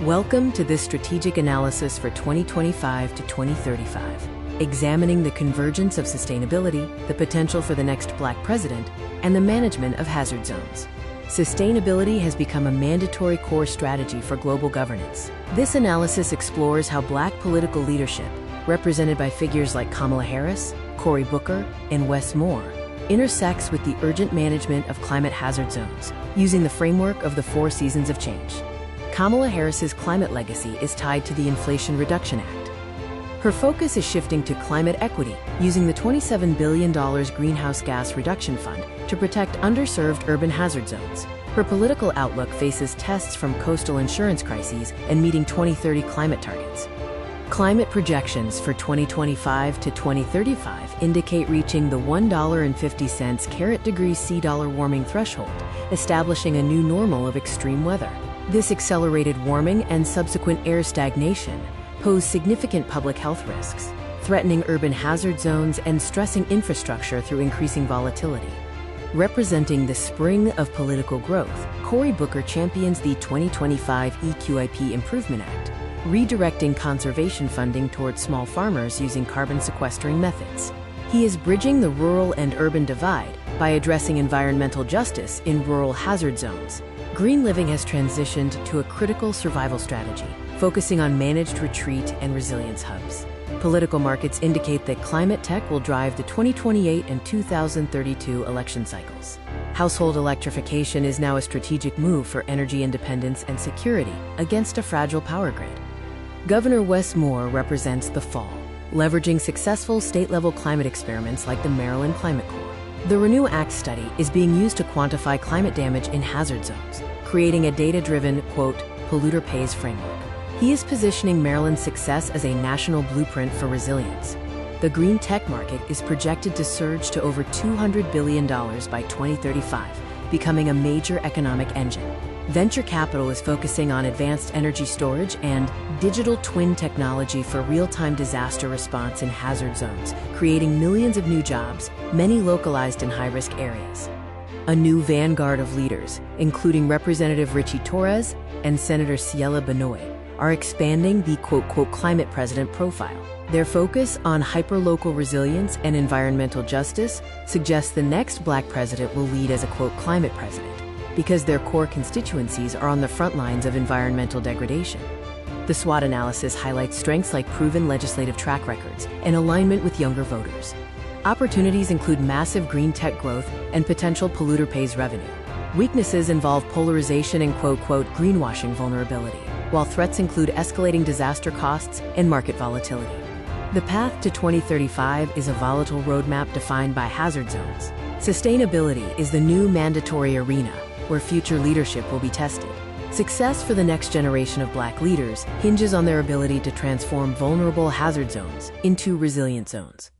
Welcome to this strategic analysis for 2025 to 2035, examining the convergence of sustainability, the potential for the next Black president, and the management of hazard zones. Sustainability has become a mandatory core strategy for global governance. This analysis explores how Black political leadership, represented by figures like Kamala Harris, Cory Booker, and Wes Moore, intersects with the urgent management of climate hazard zones, using the framework of the 4 seasons of change. Kamala Harris's climate legacy is tied to the Inflation Reduction Act. Her focus is shifting to climate equity, using the $27 billion Greenhouse Gas Reduction Fund to protect underserved urban hazard zones. Her political outlook faces tests from coastal insurance crises and meeting 2030 climate targets. Climate projections for 2025 to 2035 indicate reaching the $1.50 carat degree C dollar warming threshold, establishing a new normal of extreme weather. This accelerated warming and subsequent air stagnation pose significant public health risks, threatening urban hazard zones and stressing infrastructure through increasing volatility. Representing the spring of political growth, Cory Booker champions the 2025 EQIP Improvement Act, redirecting conservation funding towards small farmers using carbon sequestering methods. He is bridging the rural and urban divide by addressing environmental justice in rural hazard zones. Green living has transitioned to a critical survival strategy, focusing on managed retreat and resilience hubs. Political markets indicate that climate tech will drive the 2028 and 2032 election cycles. Household electrification is now a strategic move for energy independence and security against a fragile power grid. Governor Wes Moore represents the fall, leveraging successful state-level climate experiments like the Maryland Climate Corps. The Renew Act study is being used to quantify climate damage in hazard zones, creating a data-driven, quote, polluter pays framework. He is positioning Maryland's success as a national blueprint for resilience. The green tech market is projected to surge to over $200 billion by 2035, becoming a major economic engine. Venture capital is focusing on advanced energy storage and digital twin technology for real-time disaster response in hazard zones, creating millions of new jobs, many localized in high-risk areas. A new vanguard of leaders, including Representative Richie Torres and Senator Ciela Benoit, are expanding the quote, climate president profile. Their focus on hyperlocal resilience and environmental justice suggests the next Black president will lead as a quote, climate president, because their core constituencies are on the front lines of environmental degradation. The SWOT analysis highlights strengths like proven legislative track records and alignment with younger voters. Opportunities include massive green tech growth and potential polluter pays revenue. Weaknesses involve polarization and quote, greenwashing vulnerability, while threats include escalating disaster costs and market volatility. The path to 2035 is a volatile roadmap defined by hazard zones. Sustainability is the new mandatory arena where future leadership will be tested. Success for the next generation of Black leaders hinges on their ability to transform vulnerable hazard zones into resilient zones.